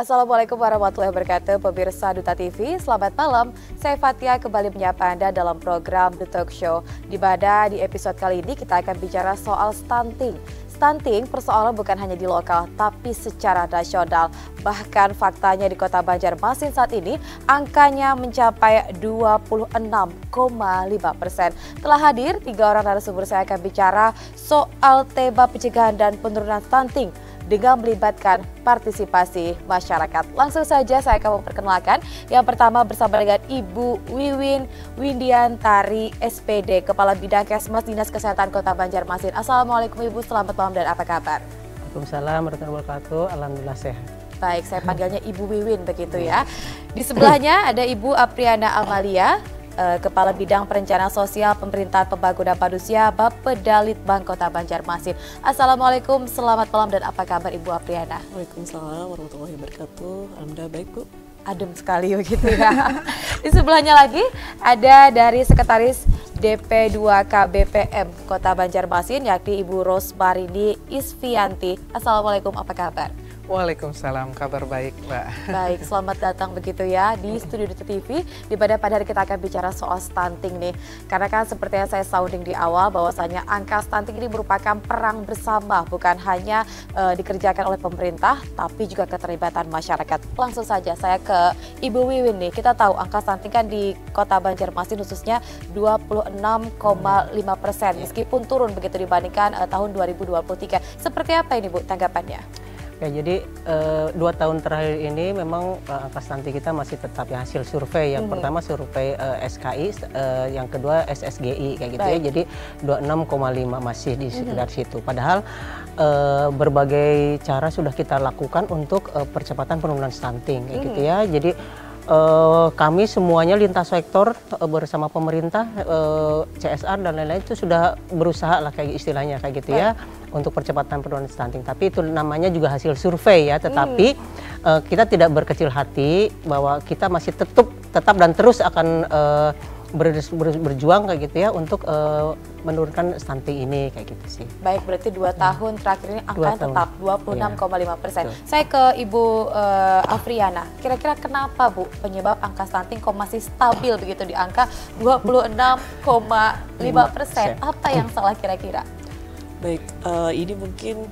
Assalamualaikum warahmatullahi wabarakatuh, pemirsa Duta TV. Selamat malam, saya Fatia kembali menyapa Anda dalam program The Talk Show. Di mana di episode kali ini kita akan bicara soal stunting. Stunting persoalan bukan hanya di lokal, tapi secara nasional. Bahkan faktanya di Kota Banjarmasin saat ini, angkanya mencapai 26,5%. Telah hadir 3 orang narasumber, saya akan bicara soal tema pencegahan dan penurunan stunting dengan melibatkan partisipasi masyarakat. Langsung saja saya akan memperkenalkan. Yang pertama bersama dengan Ibu Wiwin Windiantari SPD, Kepala Bidang Kesmas Dinas Kesehatan Kota Banjarmasin. Assalamualaikum Ibu, selamat malam dan apa kabar? Waalaikumsalam warahmatullahi wabarakatuh, alhamdulillah sehat. Baik, saya panggilnya Ibu Wiwin begitu ya. Di sebelahnya ada Ibu Apriana Amalia, Kepala Bidang Perencanaan Sosial Pemerintahan Pembangunan Manusia Bapeda Litbang Kota Banjarmasin. Assalamualaikum, selamat malam dan apa kabar Ibu Apriana? Waalaikumsalam warahmatullahi wabarakatuh. Alhamdulillah baik Bu. Adem sekali begitu ya. Di sebelahnya lagi ada dari Sekretaris DP2K BPM Kota Banjarmasin yakni Ibu Rosmarini Isfianti. Assalamualaikum, apa kabar? Waalaikumsalam, kabar baik Mbak. Baik, selamat datang begitu ya di Studio Duta TV, di pada hari kita akan bicara soal stunting nih. Karena kan seperti yang saya sounding di awal bahwasanya angka stunting ini merupakan perang bersama, bukan hanya dikerjakan oleh pemerintah, tapi juga keterlibatan masyarakat. Langsung saja saya ke Ibu Wiwin nih. Kita tahu angka stunting kan di Kota Banjarmasin khususnya 26,5%, meskipun turun begitu dibandingkan tahun 2023. Seperti apa ini Bu tanggapannya? Ya, jadi 2 tahun terakhir ini memang angka stunting kita masih tetap ya hasil survei. Yang pertama survei SKI, yang kedua SSGI kayak gitu. Baik. Ya. Jadi 26,5 masih di sekitar situ. Padahal berbagai cara sudah kita lakukan untuk percepatan penurunan stunting kayak gitu ya. Jadi kami semuanya lintas sektor bersama pemerintah, CSR dan lain-lain itu sudah berusaha lah kayak istilahnya kayak gitu ya untuk percepatan penurunan stunting. Tapi itu namanya juga hasil survei ya, tetapi kita tidak berkecil hati bahwa kita masih tetap dan terus akan berjuang kayak gitu ya untuk menurunkan stunting ini kayak gitu sih. Baik, berarti 2 tahun terakhir ini angkanya tetap 26,5%. Saya ke Ibu Afriana, kira-kira kenapa Bu penyebab angka stunting kok masih stabil begitu di angka 26,5%? Apa yang salah kira-kira? Baik, ini mungkin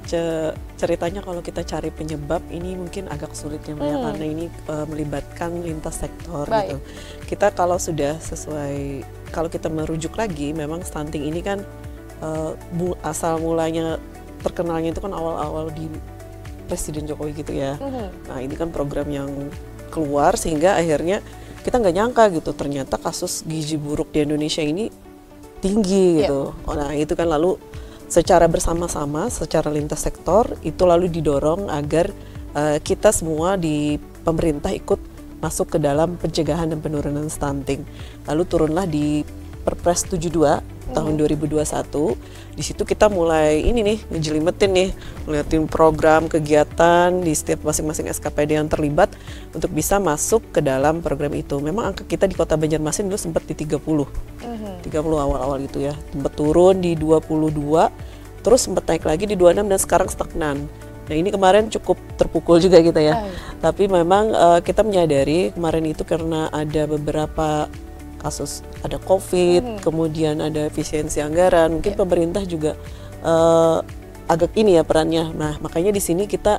ceritanya kalau kita cari penyebab ini mungkin agak sulit ya karena ini melibatkan lintas sektor gitu. Kita kalau sudah sesuai, kalau kita merujuk lagi, memang stunting ini kan asal mulanya terkenalnya itu kan awal-awal di Presiden Jokowi gitu ya. Nah ini kan program yang keluar sehingga akhirnya kita nggak nyangka gitu ternyata kasus gizi buruk di Indonesia ini tinggi gitu. Nah itu kan lalu secara bersama-sama, secara lintas sektor itu lalu didorong agar kita semua di pemerintah ikut masuk ke dalam pencegahan dan penurunan stunting. Lalu turunlah di Perpres 72 tahun 2021. Di situ kita mulai ini nih ngejelimetin nih, ngeliatin program kegiatan di setiap masing-masing SKPD yang terlibat untuk bisa masuk ke dalam program itu. Memang angka kita di Kota Banjarmasin dulu sempat di 30 awal-awal gitu ya, sempat turun di 22, terus sempat naik lagi di 26 dan sekarang stagnan. Nah ini kemarin cukup terpukul juga kita ya. Tapi memang kita menyadari kemarin itu karena ada beberapa kasus, ada COVID, kemudian ada efisiensi anggaran, mungkin pemerintah juga agak ini ya perannya. Nah makanya di sini kita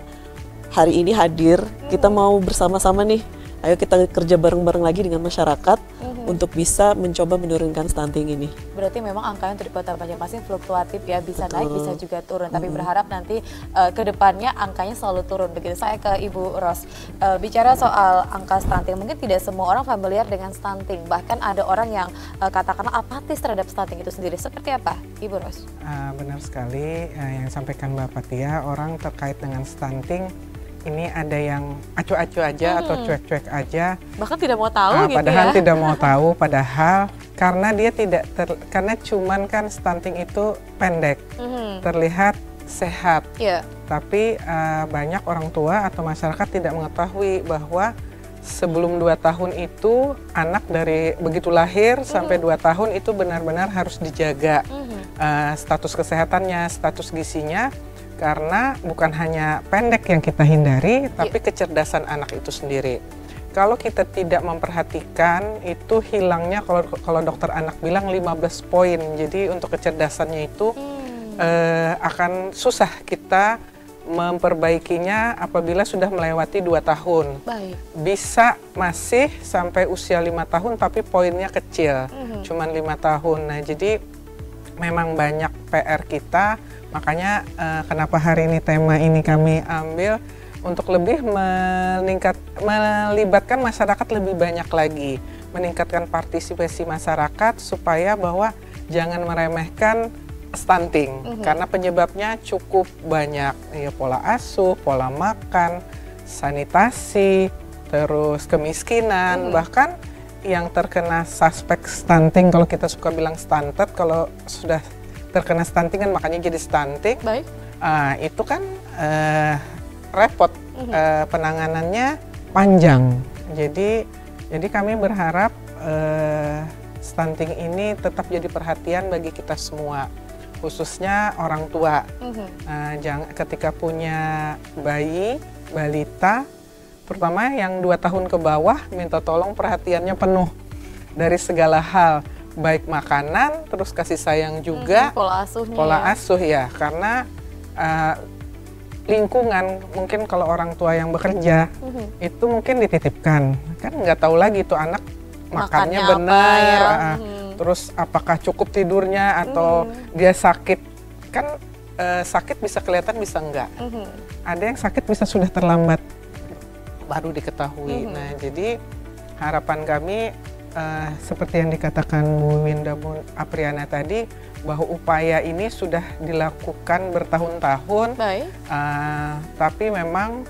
hari ini hadir, kita mau bersama-sama nih, ayo kita kerja bareng-bareng lagi dengan masyarakat untuk bisa mencoba menurunkan stunting ini. Berarti memang angkanya untuk di Kota Banjarmasin fluktuatif ya, bisa naik bisa juga turun. Tapi berharap nanti ke depannya angkanya selalu turun begitu. Saya ke Ibu Ros, bicara soal angka stunting, mungkin tidak semua orang familiar dengan stunting. Bahkan ada orang yang katakanlah apatis terhadap stunting itu sendiri. Seperti apa Ibu Ros? Benar sekali yang disampaikan Mbak Fatia, orang terkait dengan stunting ini ada yang acuh-acuh aja atau cuek-cuek aja. Bahkan tidak mau tahu gitu padahal ya. tidak mau tahu, padahal karena dia tidak karena cuman kan stunting itu pendek, terlihat sehat. Tapi banyak orang tua atau masyarakat tidak mengetahui bahwa sebelum 2 tahun itu anak dari begitu lahir sampai 2 tahun itu benar-benar harus dijaga status kesehatannya, status gizinya Karena bukan hanya pendek yang kita hindari, tapi kecerdasan anak itu sendiri. Kalau kita tidak memperhatikan, itu hilangnya kalau dokter anak bilang 15 poin. Jadi untuk kecerdasannya itu akan susah kita memperbaikinya apabila sudah melewati 2 tahun. Baik. Bisa masih sampai usia 5 tahun tapi poinnya kecil, cuman 5 tahun. Nah jadi memang banyak PR kita, makanya kenapa hari ini tema ini kami ambil untuk lebih melibatkan masyarakat lebih banyak lagi, meningkatkan partisipasi masyarakat supaya bahwa jangan meremehkan stunting karena penyebabnya cukup banyak, ya pola asuh, pola makan, sanitasi, terus kemiskinan, bahkan yang terkena suspek stunting, kalau kita suka bilang stunted, kalau sudah terkena stunting kan makanya jadi stunting. Baik. Itu kan repot, penanganannya panjang. Jadi kami berharap stunting ini tetap jadi perhatian bagi kita semua, khususnya orang tua. Ketika punya bayi, balita, terutama yang 2 tahun ke bawah, minta tolong perhatiannya penuh dari segala hal, baik makanan, terus kasih sayang juga, pola asuhnya. Pola asuh ya, karena lingkungan, mungkin kalau orang tua yang bekerja itu mungkin dititipkan, kan nggak tahu lagi tuh anak makannya benar, terus apakah cukup tidurnya atau dia sakit, kan sakit bisa kelihatan bisa enggak, ada yang sakit bisa sudah terlambat baru diketahui. Nah jadi harapan kami seperti yang dikatakan Bu Winda Apriana tadi, bahwa upaya ini sudah dilakukan bertahun-tahun, tapi memang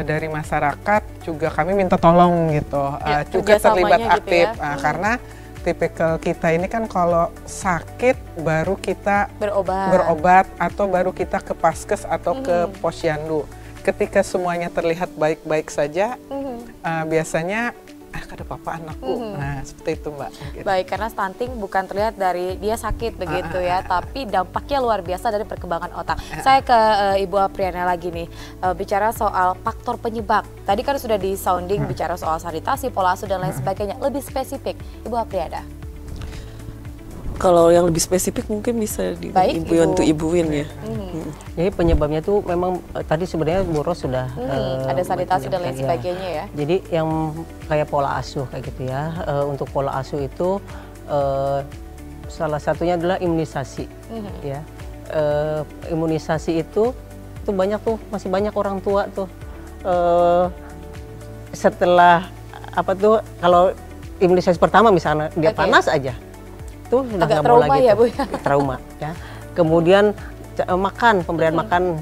dari masyarakat juga kami minta tolong gitu, juga terlibat aktif, gitu ya. Karena tipikal kita ini kan kalau sakit baru kita berobat atau baru kita ke paskes atau ke posyandu. Ketika semuanya terlihat baik-baik saja, biasanya kada apa-apa anakku. Nah, seperti itu Mbak. Gitu. Baik, karena stunting bukan terlihat dari dia sakit begitu ya, tapi dampaknya luar biasa dari perkembangan otak. Saya ke Ibu Apriana lagi nih, bicara soal faktor penyebab. Tadi kan sudah di sounding bicara soal sanitasi, pola asuh dan lain sebagainya. Lebih spesifik, Ibu Apriana. Kalau yang lebih spesifik mungkin bisa untuk Ibu Win ya. Jadi penyebabnya tuh memang tadi sebenarnya Bu Ros sudah ada sanitasi dan lain sebagainya ya. Jadi yang kayak pola asuh kayak gitu ya. Untuk pola asuh itu salah satunya adalah imunisasi. Ya, imunisasi itu banyak tuh, masih banyak orang tua tuh setelah kalau imunisasi pertama misalnya dia panas aja. Itu sudah nggak mau lagi ya, Bu, ya? Trauma ya. Kemudian pemberian makan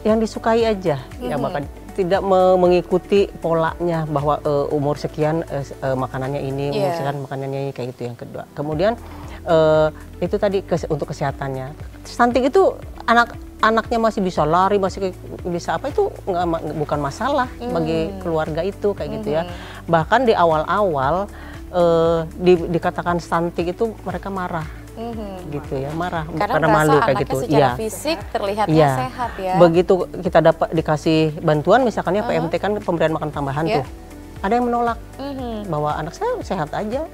yang disukai aja, ya makan tidak mengikuti polanya bahwa umur sekian makanannya ini, umur sekian makanannya ini, kayak gitu yang kedua. Kemudian itu tadi untuk kesehatannya. Stunting itu anaknya masih bisa lari, masih bisa apa, itu bukan masalah bagi keluarga itu kayak gitu ya. Bahkan di awal-awal dikatakan stunting itu mereka marah, gitu ya, marah karena malu kayak gitu. Secara fisik terlihatnya sehat ya. Begitu kita dikasih bantuan misalkan ya PMT kan pemberian makan tambahan tuh, ada yang menolak bahwa anak saya sehat aja,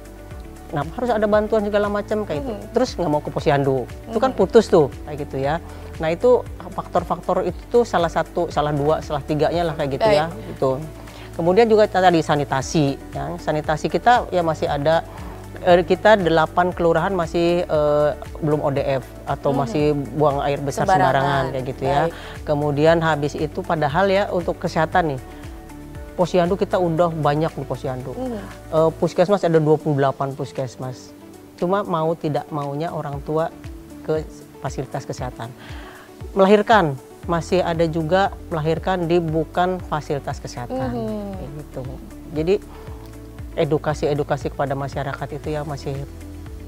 nah harus ada bantuan segala macam kayak itu. Terus nggak mau ke posyandu, itu kan putus tuh kayak gitu ya. Nah itu faktor-faktor itu tuh salah dua, salah tiganya lah kayak gitu ya. Gitu. Kemudian juga tadi sanitasi, ya. Sanitasi kita ya masih ada, kita 8 kelurahan masih belum ODF atau masih buang air besar sembarangan kayak gitu ya. Kemudian habis itu padahal ya untuk kesehatan nih, posyandu kita udah banyak di posyandu. Puskesmas ada 28 puskesmas. Cuma mau tidak maunya orang tua ke fasilitas kesehatan. Melahirkan masih ada juga melahirkan di bukan fasilitas kesehatan, gitu. Jadi edukasi kepada masyarakat itu ya masih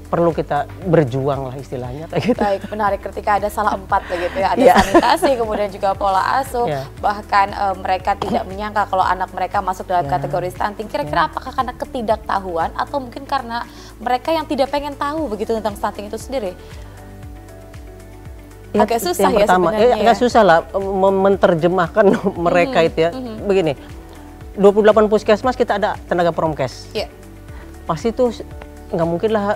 perlu kita berjuang lah istilahnya kayak gitu. Baik, menarik ketika ada salah 4 begitu ya, ada sanitasi, kemudian juga pola asuh, bahkan mereka tidak menyangka kalau anak mereka masuk dalam kategori stunting. Kira-kira apakah karena ketidaktahuan atau mungkin karena mereka yang tidak pengen tahu begitu tentang stunting itu sendiri? agak susah ya sebenarnya. Agak susah lah menerjemahkan mereka itu ya. Begini, 28 puskesmas kita ada tenaga promkes. Pasti itu nggak mungkin lah.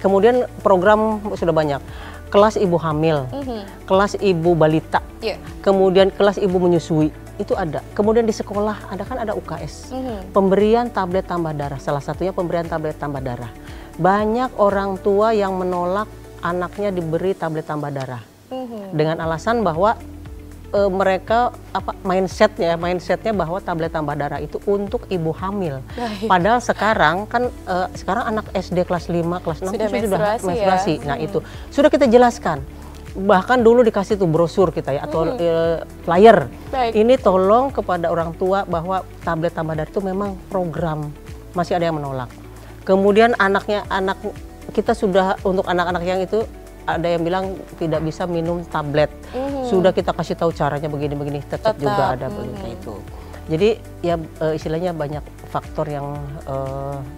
Kemudian program sudah banyak. Kelas ibu hamil, kelas ibu balita, kemudian kelas ibu menyusui itu ada. Kemudian di sekolah ada UKS, pemberian tablet tambah darah. Salah satunya pemberian tablet tambah darah. Banyak orang tua yang menolak anaknya diberi tablet tambah darah dengan alasan bahwa mereka mindsetnya bahwa tablet tambah darah itu untuk ibu hamil. Padahal sekarang kan sekarang anak SD kelas 5, kelas 6 sudah menstruasi. Nah itu sudah kita jelaskan. Bahkan dulu dikasih tuh brosur kita ya atau flyer. Ini tolong kepada orang tua bahwa tablet tambah darah itu memang program. Masih ada yang menolak. Kemudian anak kita sudah untuk anak-anak yang itu ada yang bilang tidak bisa minum tablet. Sudah kita kasih tahu caranya begini-begini, tetap juga ada begitu itu. Jadi ya istilahnya banyak faktor yang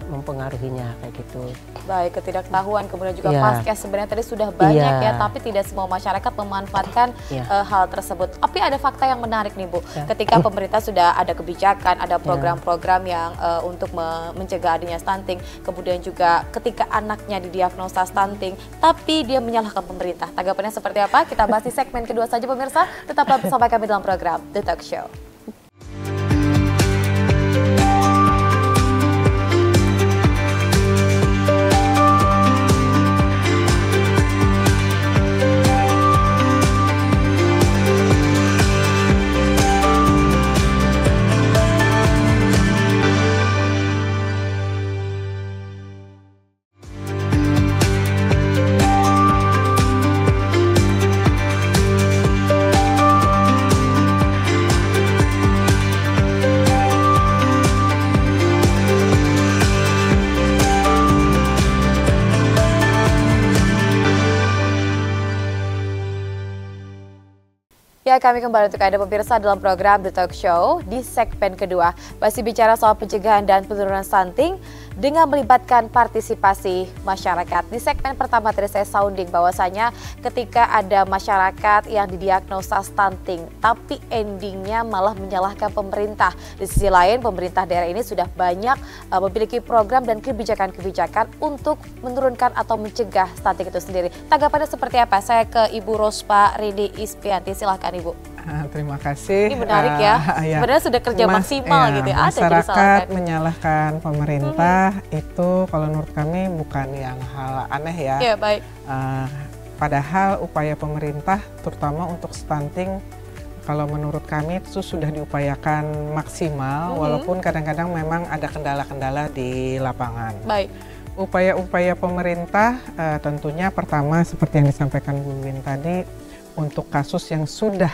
mempengaruhinya kayak gitu. Baik, ketidaktahuan kemudian juga paskes sebenarnya tadi sudah banyak ya, tapi tidak semua masyarakat memanfaatkan hal tersebut. Tapi ada fakta yang menarik nih Bu, ketika pemerintah sudah ada kebijakan, ada program-program yang untuk mencegah adanya stunting, kemudian juga ketika anaknya didiagnosa stunting, tapi dia menyalahkan pemerintah. Tanggapannya seperti apa? Kita bahas di segmen kedua saja pemirsa. Tetaplah bersama kami dalam program The Talk Show. Ya, kami kembali untuk Anda pemirsa dalam program The Talk Show di segmen kedua. Masih bicara soal pencegahan dan penurunan stunting dengan melibatkan partisipasi masyarakat. Di segmen pertama tadi saya sounding bahwasanya ketika ada masyarakat yang didiagnosa stunting, tapi endingnya malah menyalahkan pemerintah. Di sisi lain, pemerintah daerah ini sudah banyak memiliki program dan kebijakan-kebijakan untuk menurunkan atau mencegah stunting itu sendiri. Tanggapannya seperti apa? Saya ke Ibu Rospa Rini Ispianti, silahkan Ibu. Terima kasih. Ini menarik ya. Sebenarnya sudah kerja maksimal gitu ya. Masyarakat menyalahkan pemerintah itu kalau menurut kami bukan yang hal aneh ya. Iya, baik. Padahal upaya pemerintah terutama untuk stunting kalau menurut kami itu sudah diupayakan maksimal walaupun kadang-kadang memang ada kendala-kendala di lapangan. Baik. Upaya-upaya pemerintah tentunya pertama seperti yang disampaikan Bu Win tadi, untuk kasus yang sudah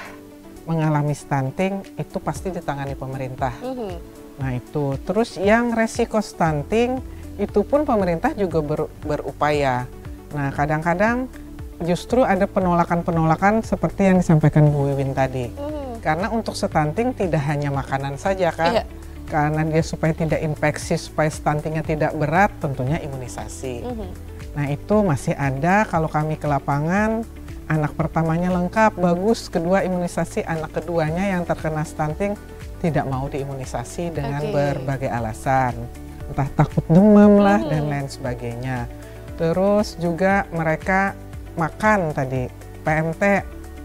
mengalami stunting itu pasti ditangani pemerintah. Nah itu, terus yang resiko stunting itu pun pemerintah juga berupaya. Nah kadang-kadang justru ada penolakan-penolakan seperti yang disampaikan Bu Wiwin tadi. Karena untuk stunting tidak hanya makanan saja kan, karena dia supaya tidak infeksi, supaya stuntingnya tidak berat, tentunya imunisasi. Nah itu masih ada kalau kami ke lapangan. Anak pertamanya lengkap, bagus, kedua imunisasi, anak keduanya yang terkena stunting tidak mau diimunisasi dengan berbagai alasan. Entah takut demam lah dan lain sebagainya. Terus juga mereka makan tadi, PMT,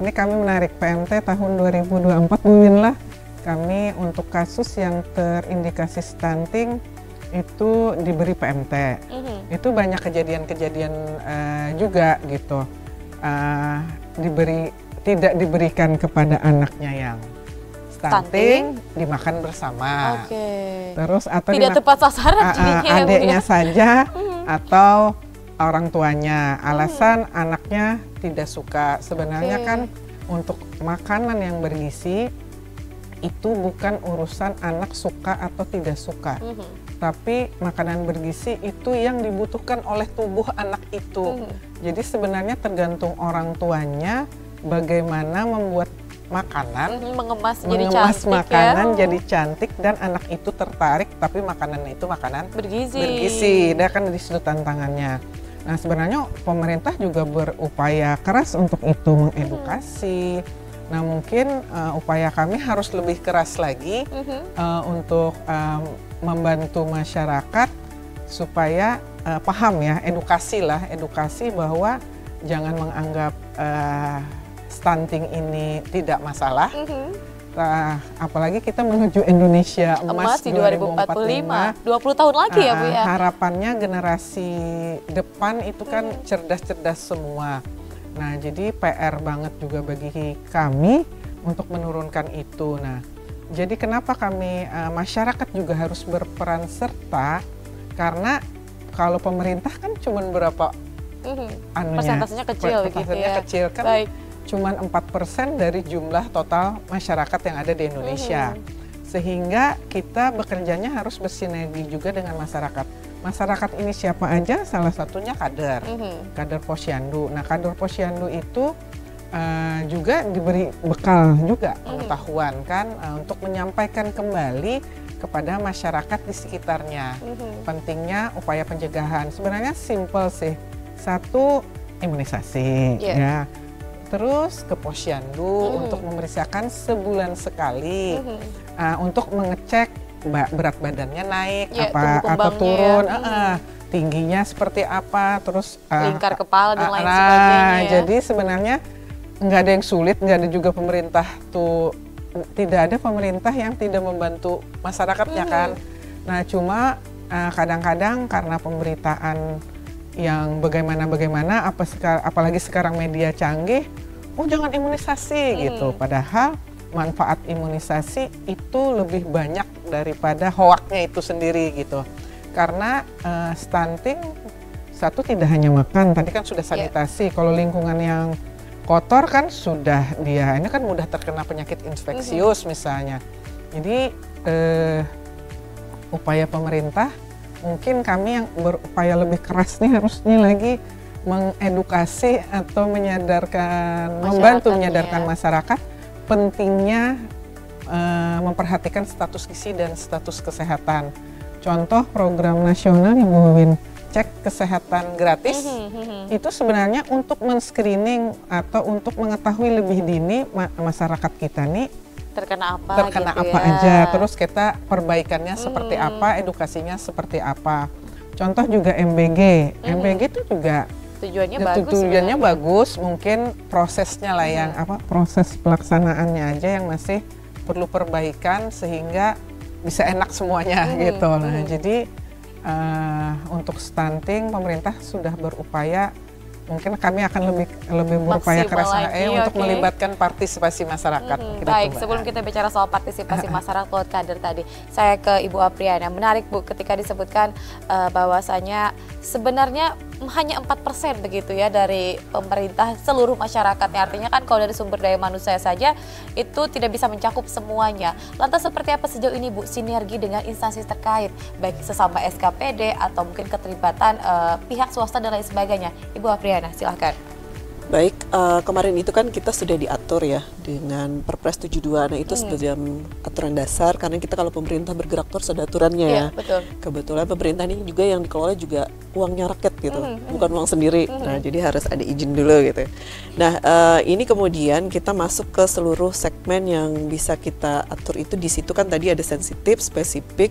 ini kami menarik PMT tahun 2024 Buwin lah. Kami untuk kasus yang terindikasi stunting itu diberi PMT. Itu banyak kejadian-kejadian juga gitu. Tidak diberikan kepada anaknya yang stunting, dimakan bersama. Terus atau tidak tepat sasaran adiknya saja atau orang tuanya. Alasan anaknya tidak suka. Sebenarnya kan untuk makanan yang bergizi itu bukan urusan anak suka atau tidak suka. Tapi makanan bergizi itu yang dibutuhkan oleh tubuh anak itu. Jadi sebenarnya tergantung orang tuanya bagaimana membuat makanan, mengemas makanan jadi cantik dan anak itu tertarik, tapi makanannya itu makanan bergizi. Dia kan di situ tantangannya. Nah, sebenarnya pemerintah juga berupaya keras untuk itu, mengedukasi. Nah, mungkin upaya kami harus lebih keras lagi untuk membantu masyarakat supaya paham ya, edukasi bahwa jangan menganggap stunting ini tidak masalah. Apalagi kita menuju Indonesia emas di 2045, 20 tahun lagi ya Bu ya. Harapannya generasi depan itu kan cerdas-cerdas semua. Nah, jadi PR banget juga bagi kami untuk menurunkan itu. Nah, jadi kenapa kami masyarakat juga harus berperan serta, karena kalau pemerintah kan cuma berapa persentasenya kecil gitu ya. Kecil kan. Baik. Cuman 4% dari jumlah total masyarakat yang ada di Indonesia. Sehingga kita bekerjanya harus bersinergi juga dengan masyarakat. Masyarakat ini siapa aja? Salah satunya kader, kader Posyandu. Nah, kader Posyandu itu juga diberi bekal juga pengetahuan kan untuk menyampaikan kembali kepada masyarakat di sekitarnya. Pentingnya upaya pencegahan. Sebenarnya simple sih. Satu, imunisasi ya. Terus ke Posyandu untuk memeriksakan sebulan sekali untuk mengecek berat badannya naik atau turun, tingginya seperti apa, terus lingkar kepala dan lain sebagainya. Jadi sebenarnya nggak ada yang sulit, nggak ada juga pemerintah tidak ada pemerintah yang tidak membantu masyarakatnya kan. Nah, cuma kadang-kadang karena pemberitaan yang bagaimana apalagi sekarang media canggih, jangan imunisasi gitu. Padahal manfaat imunisasi itu lebih banyak daripada hoaknya itu sendiri gitu. Karena stunting satu tidak hanya makan, tadi kan sudah sanitasi. Kalau lingkungan yang kotor kan sudah ini kan mudah terkena penyakit infeksius misalnya. Jadi upaya pemerintah, mungkin kami yang berupaya lebih keras nih harusnya lagi mengedukasi atau membantu menyadarkan masyarakat pentingnya memperhatikan status gizi dan status kesehatan. Contoh program nasional yang Win cek kesehatan gratis itu sebenarnya untuk men-screening atau untuk mengetahui lebih dini masyarakat kita nih terkena apa aja, terus kita perbaikannya seperti apa, edukasinya seperti apa. Contoh juga MBG itu juga tujuannya bagus, mungkin prosesnya lah yang proses pelaksanaannya aja yang masih perlu perbaikan sehingga bisa enak semuanya gitu. Nah, jadi untuk stunting pemerintah sudah berupaya, mungkin kami akan lebih berupaya keras untuk melibatkan partisipasi masyarakat. Baik, sebelum kita bicara soal partisipasi masyarakat lewat kader tadi, saya ke Ibu Apriana. Menarik Bu, ketika disebutkan bahwasanya sebenarnya hanya 4% begitu ya dari pemerintah seluruh masyarakatnya. Artinya kan kalau dari sumber daya manusia saja itu tidak bisa mencakup semuanya. Lantas seperti apa sejauh ini Bu sinergi dengan instansi terkait, baik sesama SKPD atau mungkin keterlibatan pihak swasta dan lain sebagainya? Ibu Apriana, silahkan. Baik, kemarin itu kan kita sudah diatur ya dengan Perpres 72. Nah, itu sudah aturan dasar, karena kita kalau pemerintah bergerak terus ada aturannya ya. Betul. Kebetulan pemerintah ini juga yang dikelola juga uangnya rakyat gitu, bukan uang sendiri. Nah, jadi harus ada izin dulu gitu. Nah, ini kemudian kita masuk ke seluruh segmen yang bisa kita atur itu. Di situ kan tadi ada sensitif, spesifik,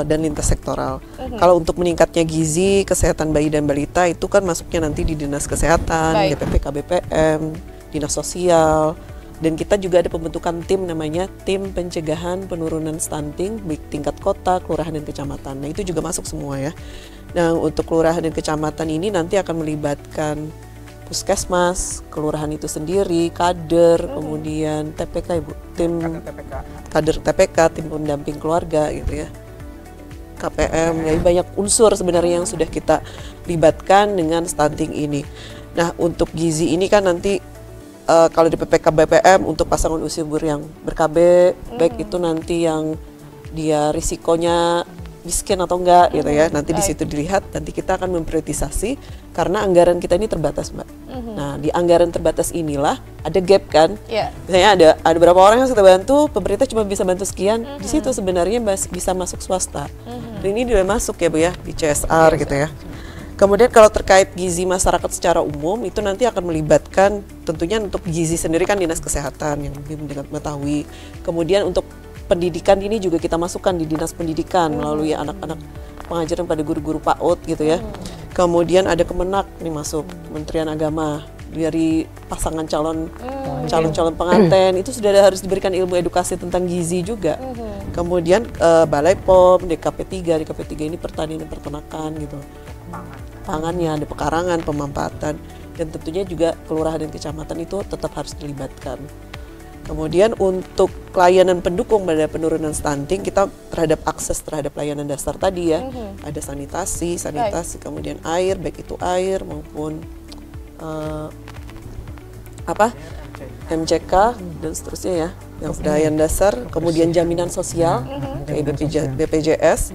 dan lintas sektoral. Kalau untuk meningkatnya gizi, kesehatan bayi dan balita itu kan masuknya nanti di Dinas Kesehatan, DPPK BPM, Dinas Sosial, dan kita juga ada pembentukan tim namanya Tim Pencegahan Penurunan Stunting baik tingkat kota, kelurahan dan kecamatan. Nah, itu juga masuk semua ya. Nah, untuk kelurahan dan kecamatan ini nanti akan melibatkan puskesmas, kelurahan itu sendiri, kader, kemudian TPK Ibu, tim kader TPK, tim pendamping keluarga gitu ya, KPM, ya banyak unsur sebenarnya yang sudah kita libatkan dengan stunting ini. Nah, untuk gizi ini kan nanti kalau di PPK BPM untuk pasangan usia subur yang ber-KB, baik itu nanti yang dia risikonya miskin atau enggak gitu ya, nanti di situ dilihat, nanti kita akan memprioritisasi karena anggaran kita ini terbatas Mbak. Nah, di anggaran terbatas inilah ada gap kan, misalnya ada berapa orang yang kita bantu, pemerintah cuma bisa bantu sekian, di situ sebenarnya bisa masuk swasta. Dan ini sudah masuk ya Bu ya, di CSR gitu ya. Kemudian kalau terkait gizi masyarakat secara umum itu nanti akan melibatkan tentunya untuk gizi sendiri kan Dinas Kesehatan yang lebih mengetahui. Kemudian untuk pendidikan ini juga kita masukkan di Dinas Pendidikan melalui anak-anak pengajaran pada guru-guru PAUD gitu ya. Kemudian ada Kemenak nih masuk, Kementerian Agama, dari pasangan calon pengantin itu sudah harus diberikan ilmu edukasi tentang gizi juga. Kemudian Balai POM, DKP 3 ini pertanian dan peternakan gitu. Pangannya ada pekarangan, pemampatan, dan tentunya juga kelurahan dan kecamatan itu tetap harus dilibatkan. Kemudian untuk layanan pendukung pada penurunan stunting kita terhadap akses terhadap layanan dasar tadi ya, ada sanitasi, kemudian air, baik itu air maupun MCK dan seterusnya ya, yang layanan dasar, kemudian jaminan sosial kayak BPJS,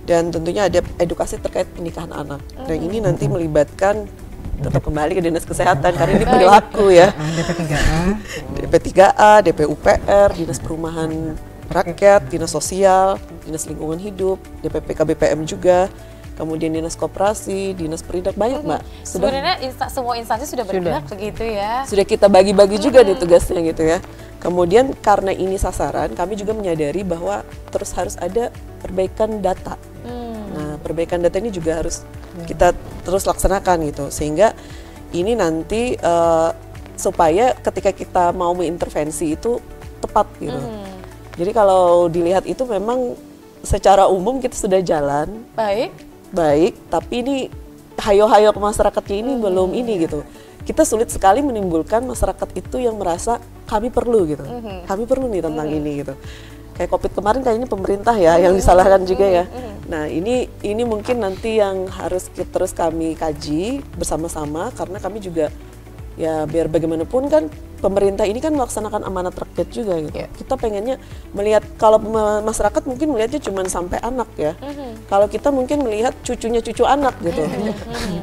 dan tentunya ada edukasi terkait pernikahan anak. Dan ini nanti melibatkan tetap kembali ke Dinas Kesehatan karena ini perilaku ya. DP3A, DPUPR, Dinas Perumahan Rakyat, Dinas Sosial, Dinas Lingkungan Hidup, DPPK BPM juga, kemudian Dinas Koperasi, Dinas Perindak, banyak Mbak. Sebenarnya semua instansi sudah bergerak begitu ya. Sudah kita bagi-bagi juga nih tugasnya gitu ya. Kemudian karena ini sasaran, kami juga menyadari bahwa terus harus ada perbaikan data. Nah, perbaikan data ini juga harus kita terus laksanakan gitu, sehingga ini nanti supaya ketika kita mau mengintervensi itu tepat gitu. Jadi kalau dilihat itu memang secara umum kita sudah jalan baik, tapi ini hayo-hayo ke masyarakatnya ini belum ini gitu. Kita sulit sekali menimbulkan masyarakat itu yang merasa kami perlu gitu, kami perlu nih tentang ini gitu. Kayak COVID kemarin kayaknya pemerintah ya yang disalahkan juga ya. Nah ini mungkin nanti yang harus terus kami kaji bersama-sama, karena kami juga ya biar bagaimanapun kan pemerintah ini kan melaksanakan amanat rakyat juga gitu. Kita pengennya melihat, kalau masyarakat mungkin melihatnya cuma sampai anak ya. Kalau kita mungkin melihat cucunya cucu anak gitu.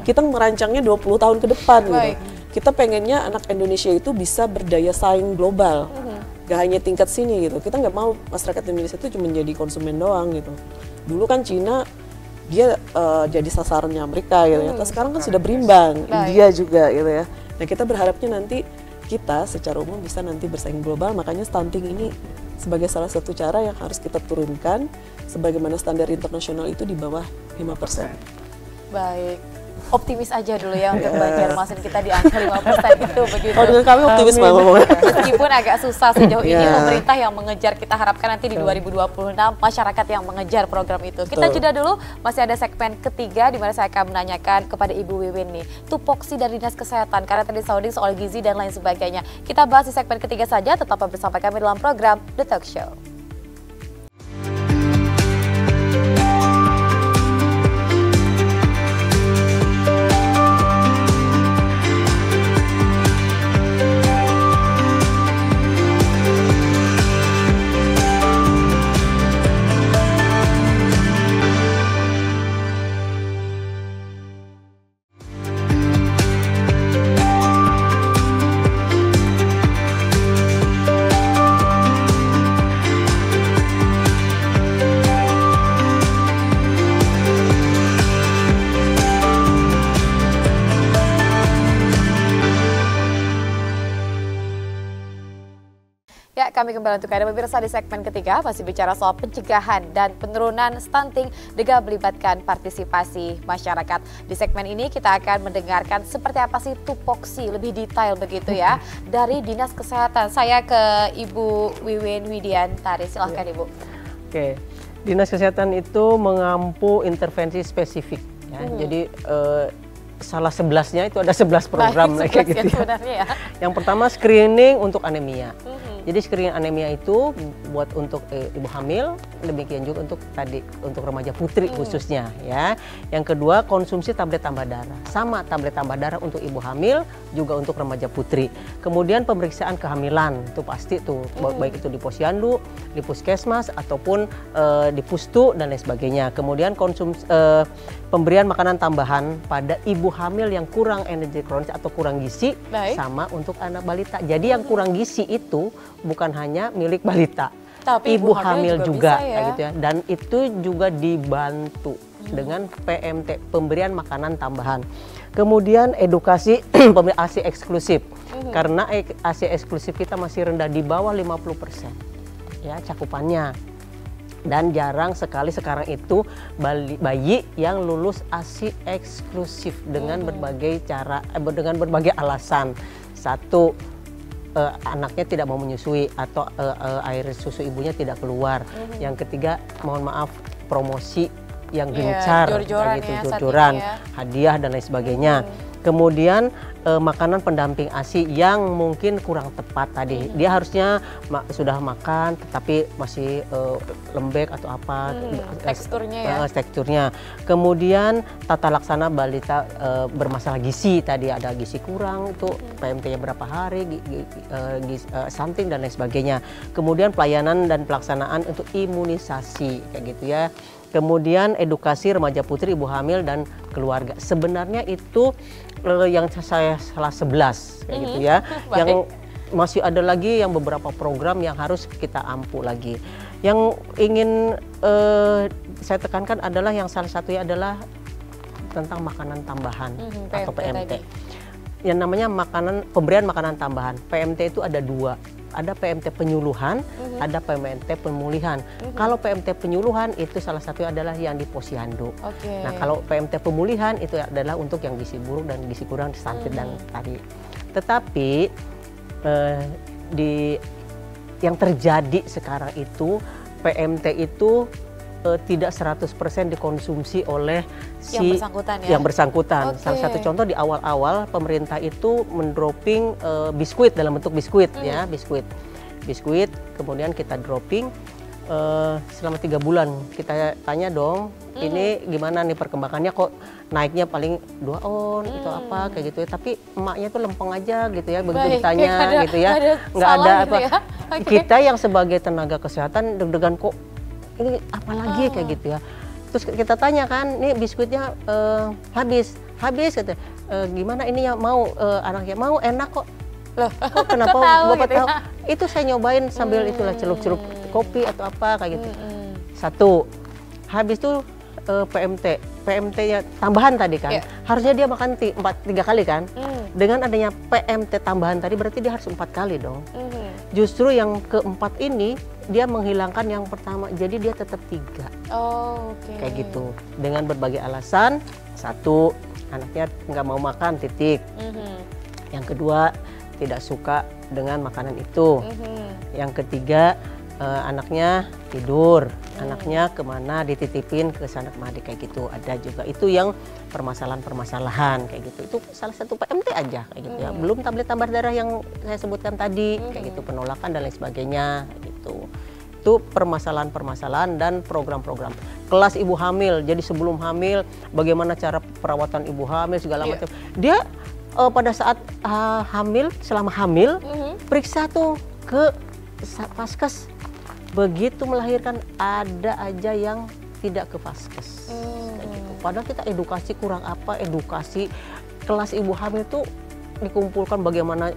Kita merancangnya 20 tahun ke depan gitu. Kita pengennya anak Indonesia itu bisa berdaya saing global. Gak hanya tingkat sini gitu. Kita nggak mau masyarakat Indonesia itu cuma jadi konsumen doang gitu. Dulu kan Cina dia jadi sasarannya Amerika gitu ya. Sekarang kan sudah berimbang, India juga gitu ya. Nah kita berharapnya nanti kita secara umum bisa nanti bersaing global, makanya stunting ini sebagai salah satu cara yang harus kita turunkan, sebagaimana standar internasional itu di bawah 5%. Baik. Optimis aja dulu ya untuk Banjarmasin kita di angka 5% itu begitu. Oh, dengan kami optimis banget. Meskipun agak susah sejauh ini pemerintah yang mengejar, kita harapkan nanti di 2026 masyarakat yang mengejar program itu. Kita jeda dulu, masih ada segmen ketiga di mana saya akan menanyakan kepada Ibu Wiwin nih, tupoksi dari Dinas Kesehatan, karena tadi sounding soal gizi dan lain sebagainya. Kita bahas di segmen ketiga saja, tetap bersama kami dalam program The Talk Show. Ya, kami kembali untuk Anda pemirsa di segmen ketiga, masih bicara soal pencegahan dan penurunan stunting dengan melibatkan partisipasi masyarakat. Di segmen ini kita akan mendengarkan seperti apa sih tupoksi lebih detail begitu ya dari Dinas Kesehatan. Saya ke Ibu Wiwin Widiantari, silahkan Ibu. Oke, Dinas Kesehatan itu mengampu intervensi spesifik ya. Jadi salah 11-nya itu ada 11 program kayak gitu ya. Yang pertama screening untuk anemia. Jadi screening anemia itu buat untuk ibu hamil, demikian juga untuk untuk remaja putri khususnya ya. Yang kedua konsumsi tablet tambah darah, sama tablet tambah darah untuk ibu hamil juga untuk remaja putri. Kemudian pemeriksaan kehamilan itu pasti tuh, baik itu di posyandu, di puskesmas ataupun di pustu dan lain sebagainya. Kemudian pemberian makanan tambahan pada ibu hamil yang kurang energi kronis atau kurang gizi, sama untuk anak balita. Jadi yang kurang gizi itu bukan hanya milik balita, tapi ibu hamil juga bisa, ya? gitu ya. Dan itu juga dibantu dengan PMT, pemberian makanan tambahan. Kemudian edukasi pemberian ASI eksklusif, karena ASI eksklusif kita masih rendah di bawah 50% ya cakupannya. Dan jarang sekali sekarang itu bayi yang lulus ASI eksklusif dengan berbagai cara, dengan berbagai alasan. Satu, anaknya tidak mau menyusui atau air susu ibunya tidak keluar. Yang ketiga, mohon maaf, promosi yang gencar, jor-joran, hadiah dan lain sebagainya. Kemudian makanan pendamping ASI yang mungkin kurang tepat tadi. Dia harusnya sudah makan tetapi masih lembek atau apa teksturnya. Kemudian tata laksana balita bermasalah gizi, tadi ada gizi kurang, itu PMT-nya berapa hari, stunting dan lain sebagainya. Kemudian pelayanan dan pelaksanaan untuk imunisasi kayak gitu ya. Kemudian edukasi remaja putri, ibu hamil dan keluarga. Sebenarnya itu yang saya salah 11 kayak gitu ya. Yang masih ada lagi yang beberapa program yang harus kita ampu lagi. Yang ingin saya tekankan adalah yang salah satunya adalah tentang makanan tambahan atau PMT. Yang namanya pemberian makanan tambahan. PMT itu ada dua. Ada PMT penyuluhan, ada PMT pemulihan. Kalau PMT penyuluhan itu salah satu adalah yang di posyandu. Nah, kalau PMT pemulihan itu adalah untuk yang gizi buruk dan gizi kurang, stunting dan tadi. Tetapi yang terjadi sekarang itu PMT itu tidak 100% dikonsumsi oleh yang bersangkutan. Salah satu contoh di awal-awal pemerintah itu mendropping biskuit dalam bentuk biskuit ya, biskuit kemudian kita dropping selama 3 bulan. Kita tanya dong, ini gimana nih perkembangannya, kok naiknya paling 2 on itu apa kayak gitu ya, tapi emaknya tuh lempeng aja gitu ya, begitu ditanya gitu ya, nggak ada gitu apa. Ya? Kita yang sebagai tenaga kesehatan deg-degan, kok ini apalagi kayak gitu ya. Terus kita tanya kan, nih biskuitnya habis gitu. Gimana ini ya, mau anaknya mau, enak kok. Loh, kok kenapa Bapak tahu? Itu saya nyobain sambil itulah celup-celup kopi atau apa kayak gitu. Satu, habis itu PMT-nya tambahan tadi kan, harusnya dia makan 3 kali kan. Dengan adanya PMT tambahan tadi berarti dia harus 4 kali dong. Justru yang keempat ini dia menghilangkan yang pertama, jadi dia tetap 3. Kayak gitu. Dengan berbagai alasan. Satu, anaknya nggak mau makan, titik. Yang kedua, tidak suka dengan makanan itu. Yang ketiga, anaknya tidur, anaknya kemana dititipin ke sana kemari kayak gitu. Ada juga itu yang permasalahan kayak gitu. Itu salah satu PMT aja kayak gitu ya. Belum tablet tambah darah yang saya sebutkan tadi kayak gitu, penolakan dan lain sebagainya kayak gitu. Itu permasalahan-permasalahan dan program-program. Kelas ibu hamil, jadi sebelum hamil bagaimana cara perawatan ibu hamil segala macam. Dia pada saat hamil, selama hamil periksa tuh ke Paskes. Begitu melahirkan ada aja yang tidak ke Paskes. Gitu. Padahal kita edukasi kurang apa, edukasi kelas ibu hamil itu dikumpulkan bagaimana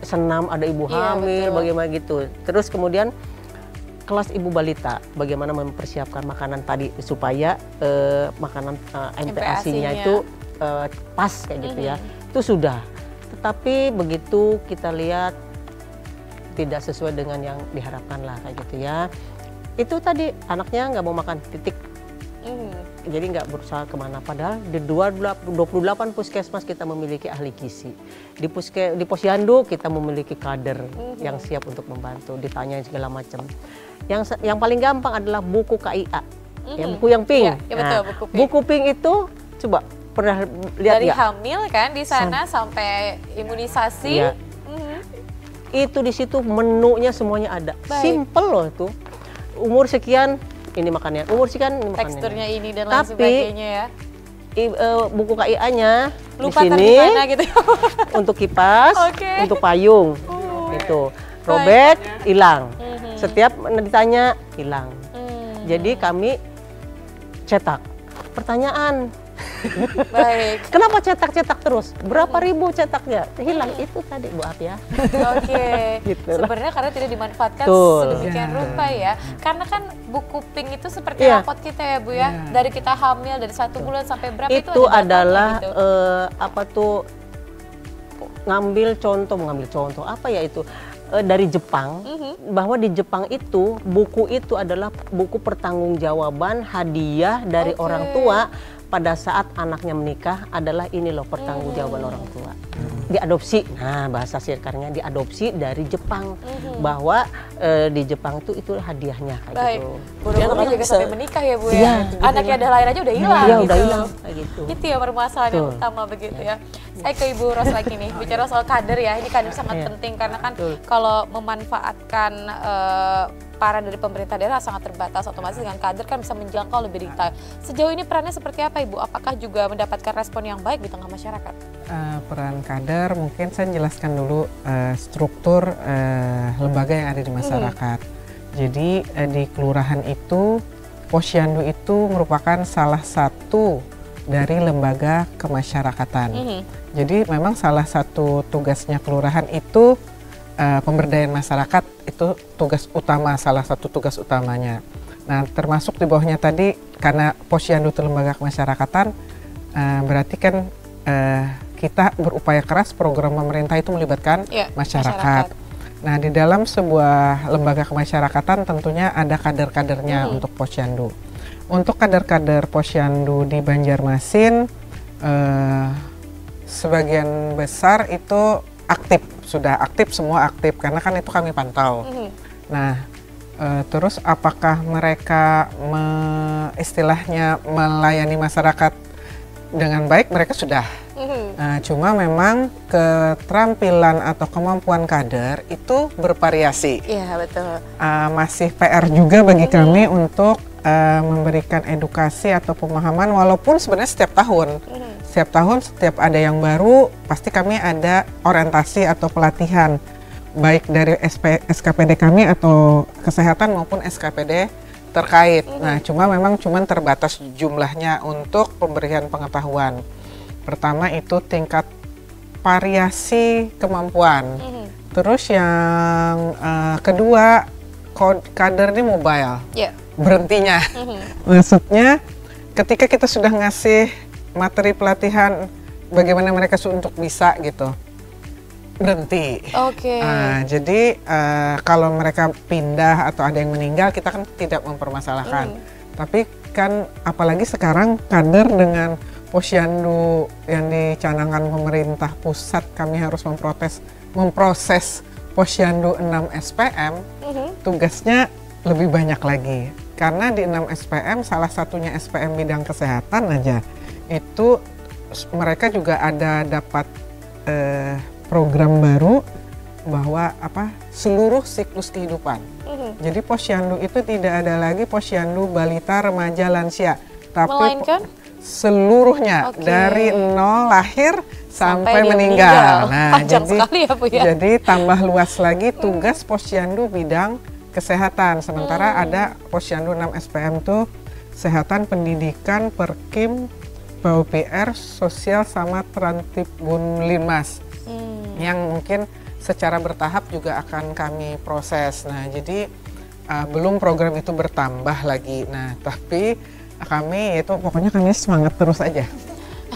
senam ada ibu hamil, bagaimana gitu. Terus kemudian kelas ibu balita, bagaimana mempersiapkan makanan tadi supaya makanan MPASI-nya itu pas kayak gitu ya. Itu sudah. Tetapi begitu kita lihat tidak sesuai dengan yang diharapkan lah kayak gitu ya. Itu tadi anaknya nggak mau makan, titik. Jadi nggak berusaha kemana. Padahal di 28 puskesmas kita memiliki ahli gizi. Di posyandu kita memiliki kader yang siap untuk membantu. Ditanya segala macam. Yang paling gampang adalah buku KIA, buku yang pink. Ya, betul, buku pink itu coba pernah lihat dari ya? Hamil kan di sana sampai imunisasi. Ya. Itu di situ menunya semuanya ada. Simple loh itu. Umur sekian ini makannya, umur sekian ini makannya. Teksturnya ini dan lain sebagainya ya. Buku KIA-nya di Lupa sini gitu. untuk kipas, untuk payung. Itu robek, hilang. Setiap ditanya hilang. Jadi kami cetak. Pertanyaan Baik. Kenapa cetak-cetak terus? Berapa ribu cetaknya? Hilang itu tadi Bu Apia. Oke. Gitu. Sebenarnya karena tidak dimanfaatkan Betul. sedemikian rupa ya. Karena kan buku pink itu seperti Iya. rapot kita ya Bu ya. Dari kita hamil dari 1 bulan sampai berapa Itu ada datanya adalah gitu. mengambil contoh apa ya itu dari Jepang, bahwa di Jepang itu buku itu adalah buku pertanggungjawaban hadiah dari orang tua pada saat anaknya menikah, adalah ini loh pertanggungjawaban orang tua. Diadopsi, nah bahasa sirkarnya diadopsi dari Jepang, bahwa di Jepang itu hadiahnya kayak Baik. gitu. Buru-buru juga sampai menikah ya Bu ya. Iya, Anaknya ada lahir aja udah hilang Iya, gitu. udah hilang kayak gitu. Itu ya permasalahan yang utama begitu ya. Saya ke Ibu Ros lagi nih, bicara soal kader ya. Ini kader sangat penting karena kan kalau memanfaatkan peran dari pemerintah daerah sangat terbatas, otomatis dengan kader kan bisa menjangkau lebih detail. Sejauh ini perannya seperti apa Ibu? Apakah juga mendapatkan respon yang baik di tengah masyarakat? Peran kader mungkin saya jelaskan dulu struktur lembaga yang ada di masyarakat. Jadi di kelurahan itu Posyandu itu merupakan salah satu dari lembaga kemasyarakatan. Jadi memang salah satu tugasnya kelurahan itu pemberdayaan masyarakat, itu tugas utama, salah satu tugas utamanya. Nah, termasuk di bawahnya tadi, karena Posyandu itu lembaga kemasyarakatan, berarti kan kita berupaya keras program pemerintah itu melibatkan masyarakat. Nah, di dalam sebuah lembaga kemasyarakatan tentunya ada kader-kadernya untuk Posyandu. Untuk kader-kader Posyandu di Banjarmasin, sebagian besar itu aktif, sudah aktif, semua aktif, karena kan itu kami pantau. Nah, terus apakah mereka istilahnya melayani masyarakat dengan baik? Mereka sudah. Cuma memang keterampilan atau kemampuan kader itu bervariasi. Iya, betul. Masih PR juga bagi kami untuk memberikan edukasi atau pemahaman, walaupun sebenarnya setiap tahun. Setiap ada yang baru, pasti kami ada orientasi atau pelatihan, baik dari SKPD kami atau kesehatan maupun SKPD terkait. Nah, memang terbatas jumlahnya untuk pemberian pengetahuan. Pertama itu tingkat variasi kemampuan. Terus yang kedua, kader ini mobile. Berhentinya. Maksudnya ketika kita sudah ngasih materi pelatihan bagaimana mereka untuk bisa gitu, berhenti. Jadi kalau mereka pindah atau ada yang meninggal, kita kan tidak mempermasalahkan. Tapi kan apalagi sekarang kader dengan Posyandu yang dicanangkan pemerintah pusat, kami harus memproses Posyandu 6 SPM, tugasnya lebih banyak lagi. Karena di 6 SPM, salah satunya SPM bidang kesehatan aja, itu mereka juga ada dapat program baru bahwa seluruh siklus kehidupan. Jadi Posyandu itu tidak ada lagi Posyandu balita, remaja, lansia, tapi melainkan seluruhnya dari nol lahir sampai meninggal. Nah, jadi tambah luas lagi tugas Posyandu bidang kesehatan. Sementara ada Posyandu 6 SPM tuh kesehatan, pendidikan, perkim, PUPR, sosial sama Trantibun Linmas. Yang mungkin secara bertahap juga akan kami proses. Nah, jadi belum program itu bertambah lagi. Nah, tapi kami pokoknya kami semangat terus aja.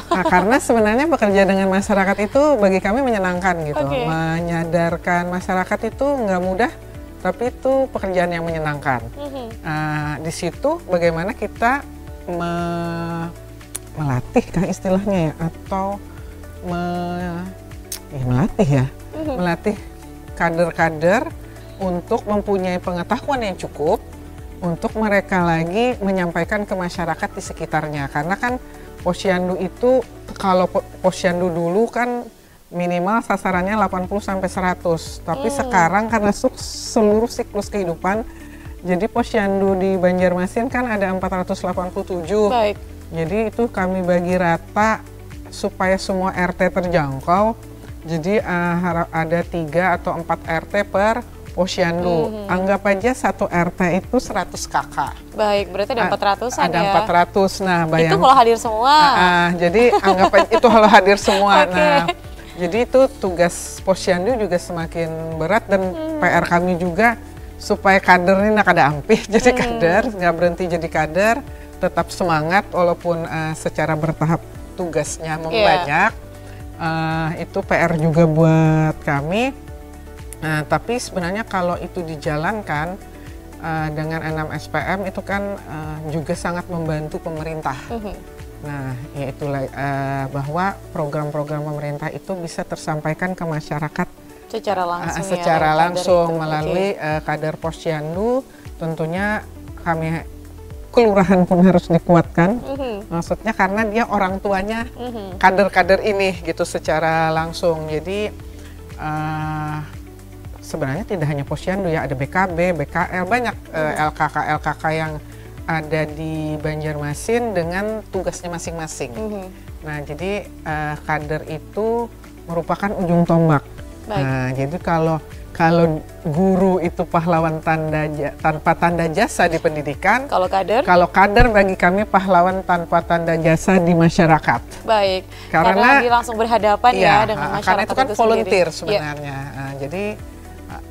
Karena sebenarnya bekerja dengan masyarakat itu bagi kami menyenangkan gitu. Menyadarkan masyarakat itu nggak mudah, tapi itu pekerjaan yang menyenangkan. Di situ bagaimana kita melatih kan istilahnya ya, atau melatih kader-kader untuk mempunyai pengetahuan yang cukup untuk mereka lagi menyampaikan ke masyarakat di sekitarnya. Karena kan Posyandu itu, kalau Posyandu dulu kan minimal sasarannya 80-100, tapi sekarang karena seluruh siklus kehidupan, jadi Posyandu di Banjarmasin kan ada 487. Baik. Jadi itu kami bagi rata supaya semua RT terjangkau. Jadi ada 3 atau 4 RT per posyandu. Anggap aja satu RT itu 100 kakak. Baik, berarti ada 400-an ada ya? Ada 400, nah bayang. Itu kalau hadir semua? Jadi anggap aja itu kalau hadir semua. Okay. Nah, jadi itu tugas posyandu juga semakin berat dan PR kami juga supaya kader ini nggak ada ampih jadi kader, nggak berhenti jadi kader, tetap semangat walaupun secara bertahap tugasnya membanyak. Itu PR juga buat kami. Nah, tapi sebenarnya kalau itu dijalankan dengan 6 SPM itu kan juga sangat membantu pemerintah. Nah, yaitulah bahwa program-program pemerintah itu bisa tersampaikan ke masyarakat secara langsung, secara langsung melalui kader posyandu. Tentunya kami kelurahan pun harus dikuatkan, maksudnya karena dia orang tuanya kader-kader ini gitu secara langsung. Jadi sebenarnya tidak hanya posyandu ya, ada BKB, BKL, banyak LKK yang ada di Banjarmasin dengan tugasnya masing-masing. Nah, jadi kader itu merupakan ujung tombak. Nah, jadi kalau guru itu pahlawan tanpa tanda jasa di pendidikan, kalau kader bagi kami pahlawan tanpa tanda jasa di masyarakat. Baik. Karena dia langsung berhadapan ya dengan masyarakat. Karena itu kan volunteer sebenarnya. Jadi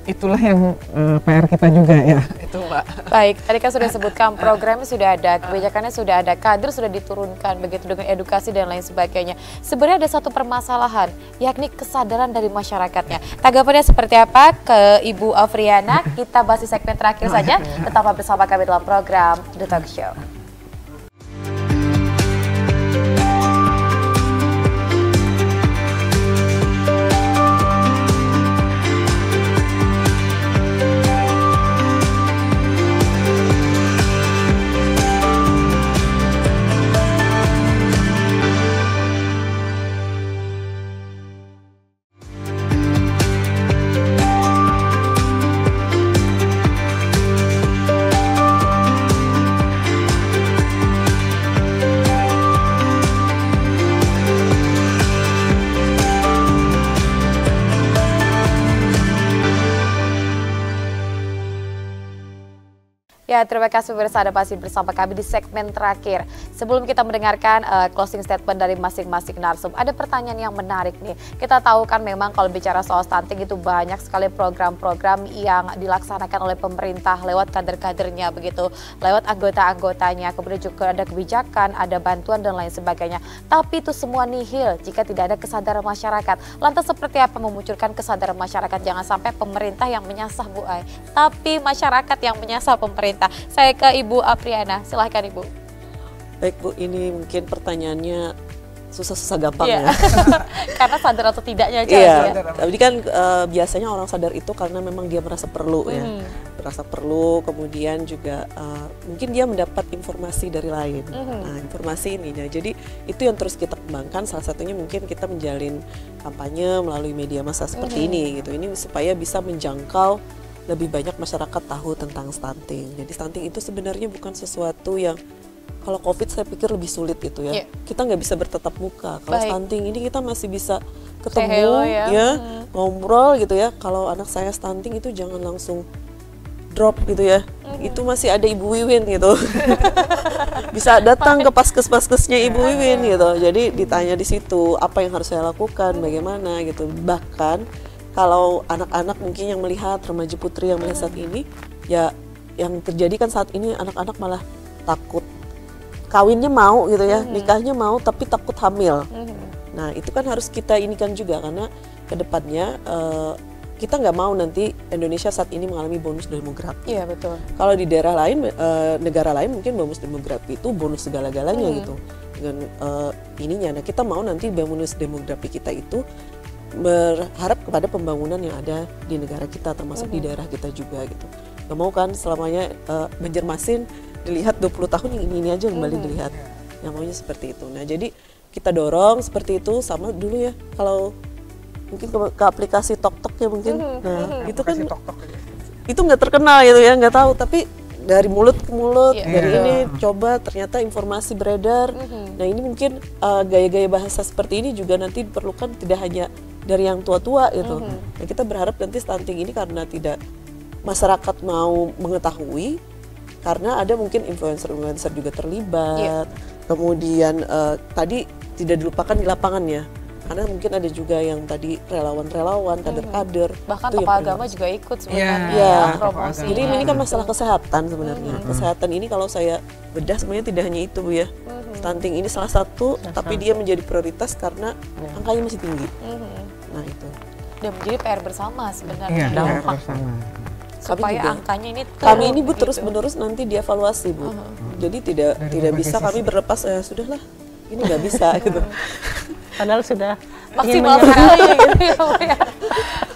itulah yang PR kita juga ya. Itu Mbak. Baik, tadi kan sudah disebutkan programnya sudah ada, kebijakannya sudah ada, kader sudah diturunkan, begitu dengan edukasi dan lain sebagainya. Sebenarnya ada satu permasalahan, yakni kesadaran dari masyarakatnya. Tanggapannya seperti apa ke Ibu Afriana? Kita bahas di segmen terakhir saja. Tetaplah bersama kami dalam program The Talk Show. Ya, terima kasih pemirsa, masih bersama kami di segmen terakhir. Sebelum kita mendengarkan closing statement dari masing-masing narsum, ada pertanyaan yang menarik nih. Kita tahu kan memang kalau bicara soal stunting itu banyak sekali program-program yang dilaksanakan oleh pemerintah lewat kader-kadernya begitu, lewat anggota-anggotanya, kemudian juga ada kebijakan, ada bantuan dan lain sebagainya. Tapi itu semua nihil jika tidak ada kesadaran masyarakat. Lantas seperti apa memunculkan kesadaran masyarakat? Jangan sampai pemerintah yang menyasar Bu Ai, tapi masyarakat yang menyasar pemerintah. Saya ke Ibu Afriana, silahkan Ibu. Baik Bu, ini mungkin pertanyaannya susah-susah gampang ya. Karena sadar atau tidaknya aja. Iya, tapi kan biasanya orang sadar itu karena memang dia merasa perlu ya. Merasa perlu, kemudian juga mungkin dia mendapat informasi dari lain. Nah, informasi ini. Nah, jadi itu yang terus kita kembangkan, salah satunya mungkin kita menjalin kampanye melalui media massa seperti ini gitu. Ini supaya bisa menjangkau lebih banyak masyarakat tahu tentang stunting. Jadi stunting itu sebenarnya bukan sesuatu yang kalau COVID saya pikir lebih sulit gitu ya. Kita nggak bisa bertatap muka. Kalau stunting ini kita masih bisa ketemu ya, ngobrol gitu ya. Kalau anak saya stunting itu jangan langsung drop gitu ya. Itu masih ada Ibu Wiwin gitu. Bisa datang ke paskes-paskesnya Ibu Wiwin gitu. Jadi ditanya di situ apa yang harus saya lakukan, bagaimana gitu. Bahkan kalau anak-anak mungkin yang melihat, remaja putri yang melihat saat ini, ya yang terjadi kan saat ini anak-anak malah takut. Kawinnya mau gitu ya, nikahnya mau tapi takut hamil. Nah itu kan harus kita inikan juga karena kedepannya kita nggak mau nanti Indonesia saat ini mengalami bonus demografi. Iya betul. Kalau di daerah lain, negara lain mungkin bonus demografi itu bonus segala-galanya gitu. Dengan ininya, nah kita mau nanti bonus demografi kita itu berharap kepada pembangunan yang ada di negara kita termasuk di daerah kita juga gitu. Gak mau kan selamanya Banjarmasin dilihat 20 tahun yang ini aja kembali dilihat. Yang maunya seperti itu. Nah jadi kita dorong seperti itu sama dulu ya kalau mungkin ke aplikasi TokTok ya mungkin. Nah itu kan itu nggak terkenal gitu ya, nggak tahu tapi dari mulut ke mulut, dari ini coba ternyata informasi beredar. Nah ini mungkin gaya-gaya bahasa seperti ini juga nanti diperlukan tidak hanya dari yang tua-tua gitu. Nah kita berharap nanti stunting ini karena tidak masyarakat mau mengetahui, karena ada mungkin influencer-influencer juga terlibat. Kemudian tadi tidak dilupakan di lapangannya, karena mungkin ada juga yang tadi relawan-relawan, kader-kader, bahkan tokoh agama juga ikut sebenarnya promosi. Jadi ini kan masalah kesehatan sebenarnya. Kesehatan ini kalau saya bedah sebenarnya tidak hanya itu, Bu ya. Stunting ini salah satu, tapi dia menjadi prioritas karena angkanya masih tinggi. Nah itu. Dan menjadi PR bersama sebenarnya. Dampak supaya angkanya ini turun. Kami ini Bu terus-menerus nanti dievaluasi, Bu. Jadi tidak bisa kami berlepas, sudahlah, ini nggak bisa gitu. Padahal sudah maksimal sekali gitu ya, Bu ya.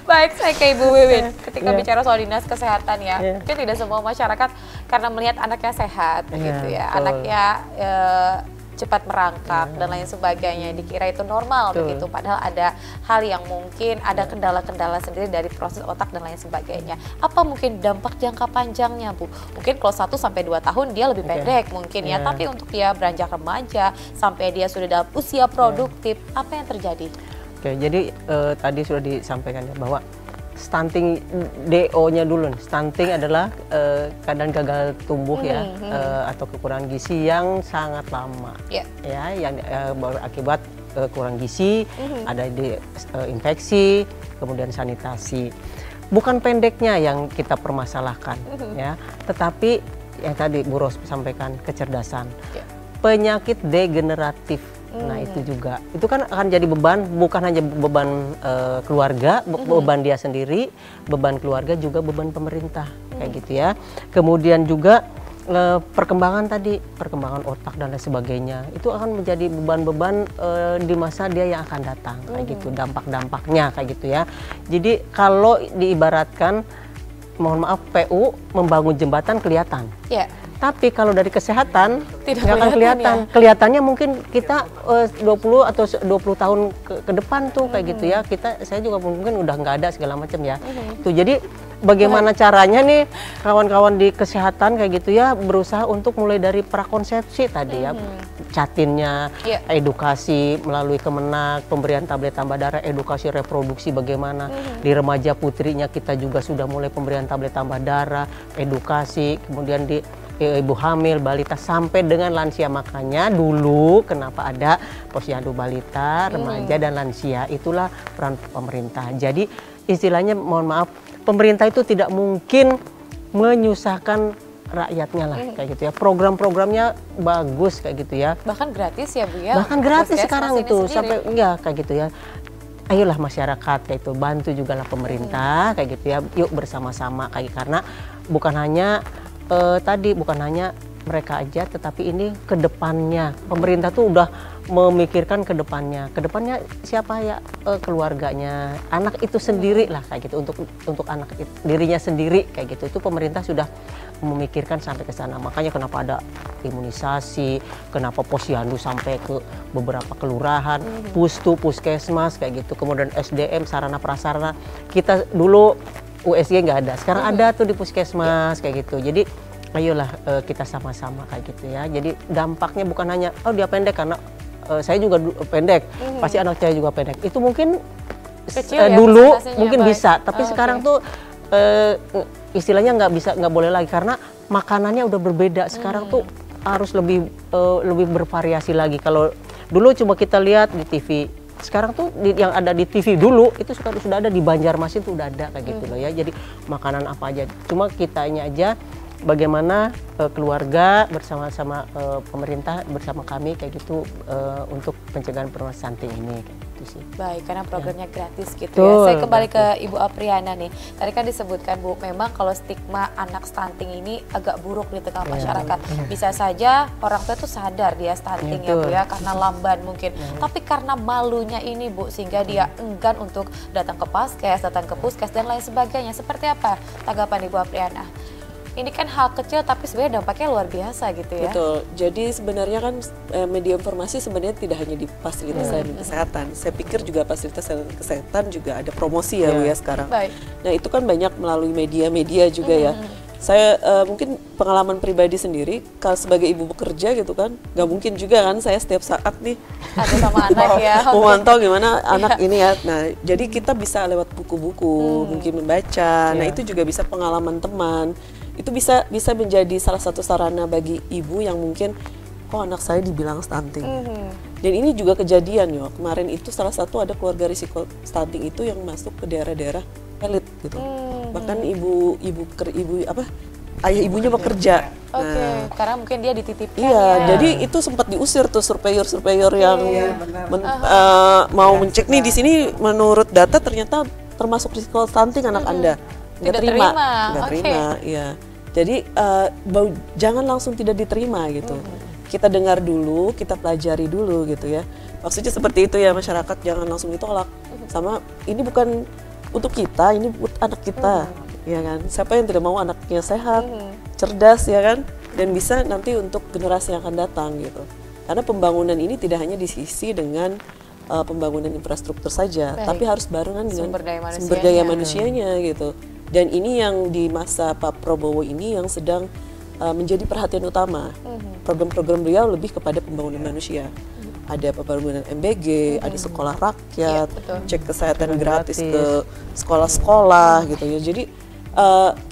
Baik, saya ke Ibu Wiwin. Ketika bicara soal dinas kesehatan ya, mungkin tidak semua masyarakat karena melihat anaknya sehat gitu ya, anaknya cepat merangkak dan lain sebagainya, dikira itu normal begitu, padahal ada hal yang mungkin ada kendala-kendala sendiri dari proses otak dan lain sebagainya. Apa mungkin dampak jangka panjangnya, Bu? Mungkin kalau 1 sampai 2 tahun dia lebih pendek mungkin ya, tapi untuk dia beranjak remaja sampai dia sudah dalam usia produktif, apa yang terjadi? Oke, jadi tadi sudah disampaikan ya bahwa stunting, DO-nya dulu. Stunting adalah keadaan gagal tumbuh ya, atau kekurangan gizi yang sangat lama, ya, yang berakibat kurang gizi, ada infeksi, kemudian sanitasi. Bukan pendeknya yang kita permasalahkan, ya, tetapi yang tadi Bu Ros sampaikan, kecerdasan, penyakit degeneratif. Nah itu juga, itu kan akan jadi beban, bukan hanya beban keluarga, beban dia sendiri, beban keluarga, juga beban pemerintah, kayak gitu ya. Kemudian juga perkembangan otak dan lain sebagainya, itu akan menjadi beban-beban di masa dia yang akan datang, kayak gitu, dampak-dampaknya kayak gitu ya. Jadi kalau diibaratkan, mohon maaf, PU membangun jembatan kelihatan. Tapi kalau dari kesehatan tidak akan kelihatan. Kelihatannya mungkin kita 20 atau 20 tahun ke depan tuh kayak gitu ya. Saya juga mungkin udah nggak ada segala macam ya. Tuh, jadi bagaimana caranya nih kawan-kawan di kesehatan kayak gitu ya, berusaha untuk mulai dari prakonsepsi tadi ya. Catinnya, edukasi melalui Kemenak, pemberian tablet tambah darah, edukasi reproduksi bagaimana. Di remaja putrinya kita juga sudah mulai pemberian tablet tambah darah, edukasi, kemudian di ibu hamil, balita, sampai dengan lansia. Makanya dulu kenapa ada posyandu balita, remaja, dan lansia, itulah peran pemerintah. Jadi istilahnya, mohon maaf, pemerintah itu tidak mungkin menyusahkan rakyatnya lah, kayak gitu ya. Program-programnya bagus kayak gitu ya. Bahkan gratis ya, Bu ya? Bahkan gratis sekarang itu, sampai ya kayak gitu ya. Ayolah masyarakat kayak itu, bantu juga lah pemerintah kayak gitu ya. Yuk bersama-sama kayak, karena bukan hanya bukan hanya mereka aja, tetapi ini ke depannya. Pemerintah tuh udah memikirkan ke depannya. Ke depannya siapa ya? Keluarganya, anak itu sendiri lah kayak gitu, untuk anak dirinya sendiri kayak gitu. Itu pemerintah sudah memikirkan sampai ke sana. Makanya kenapa ada imunisasi, kenapa posyandu sampai ke beberapa kelurahan, puskesmas kayak gitu. Kemudian SDM, sarana prasarana. Kita dulu USG nggak ada, sekarang ada tuh di puskesmas kayak gitu. Jadi ayolah kita sama-sama kayak gitu ya. Jadi dampaknya bukan hanya dia pendek, karena saya juga pendek, pasti anak saya juga pendek. Itu mungkin dulu mungkin bisa, tapi sekarang tuh istilahnya nggak boleh lagi, karena makanannya udah berbeda. Sekarang tuh harus lebih bervariasi lagi. Kalau dulu cuma kita lihat di TV, sekarang tuh yang ada di TV dulu itu sudah ada di Banjarmasin tuh udah ada kayak gitu loh ya. Jadi makanan apa aja, cuma kitanya aja bagaimana keluarga bersama-sama pemerintah bersama kami kayak gitu untuk pencegahan penurunan stunting ini kayak gitu sih. Baik, karena programnya gratis gitu ya. Saya kembali ke Ibu Apriana nih. Tadi kan disebutkan, Bu, memang kalau stigma anak stunting ini agak buruk di tengah masyarakat. Bisa saja orang tua itu sadar dia stunting ya, Bu ya, karena lamban mungkin. Tapi karena malunya ini, Bu, sehingga dia enggan untuk datang ke paskes, datang ke puskes dan lain sebagainya. Seperti apa tanggapan Ibu Apriana? Ini kan hal kecil tapi sebenarnya dampaknya luar biasa gitu ya. Betul. Jadi sebenarnya kan media informasi sebenarnya tidak hanya di fasilitas kesehatan. Saya pikir juga fasilitas kesehatan juga ada promosi ya, Bu ya sekarang. Baik. Nah itu kan banyak melalui media-media juga ya. Saya mungkin pengalaman pribadi sendiri, kalau sebagai ibu bekerja gitu kan, nggak mungkin juga kan saya setiap saat nih ada sama anak ya. memantau gimana anak ini ya. Nah, jadi kita bisa lewat buku-buku, mungkin membaca. Nah, itu juga bisa pengalaman teman. Itu bisa menjadi salah satu sarana bagi ibu yang mungkin kok anak saya dibilang stunting. Dan ini juga kejadian ya. Kemarin itu salah satu ada keluarga risiko stunting itu yang masuk ke daerah-daerah elit gitu. Bahkan ayah ibunya bekerja. Oke, karena mungkin dia dititipkan. Iya, ya. jadi itu sempat diusir tuh surveyor yang mau mencek nih di sini menurut data ternyata termasuk risiko stunting anak Anda. Nggak terima. Iya. Jadi jangan langsung tidak diterima gitu. Kita dengar dulu, kita pelajari dulu gitu ya. Maksudnya seperti itu ya, masyarakat jangan langsung ditolak. Sama ini bukan untuk kita, ini buat anak kita, ya kan? Siapa yang tidak mau anaknya sehat, cerdas, ya kan? Dan bisa nanti untuk generasi yang akan datang gitu. Karena pembangunan ini tidak hanya disisi dengan pembangunan infrastruktur saja, tapi harus barengan dengan sumber daya manusianya gitu. Dan ini yang di masa Pak Prabowo ini yang sedang menjadi perhatian utama. Program-program beliau lebih kepada pembangunan manusia. Ada pembangunan MBG, ada sekolah rakyat, cek kesehatan gratis ke sekolah-sekolah gitu ya. Jadi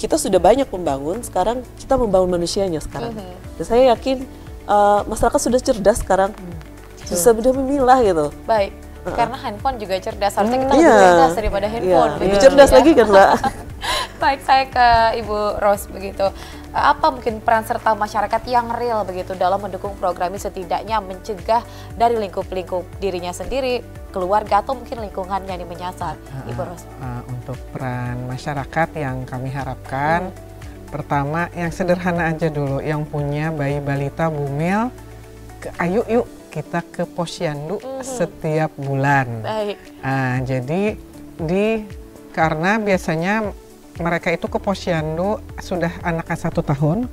kita sudah banyak membangun, sekarang kita membangun manusianya sekarang. Dan saya yakin masyarakat sudah cerdas sekarang, sudah memilah gitu. Baik, karena handphone juga cerdas, harusnya kita lebih cerdas daripada handphone. Lebih cerdas lagi kan Mbak. Baik, saya ke Ibu Rose begitu. Apa mungkin peran serta masyarakat yang real begitu dalam mendukung program ini, setidaknya mencegah dari lingkup-lingkup dirinya sendiri, keluarga atau mungkin lingkungannya yang menyasar, Ibu Rose? Untuk peran masyarakat yang kami harapkan, pertama yang sederhana aja dulu, yang punya bayi balita bumil, ayo yuk kita ke Posyandu setiap bulan. Baik. Jadi karena biasanya mereka itu ke Posyandu sudah anaknya 1 tahun,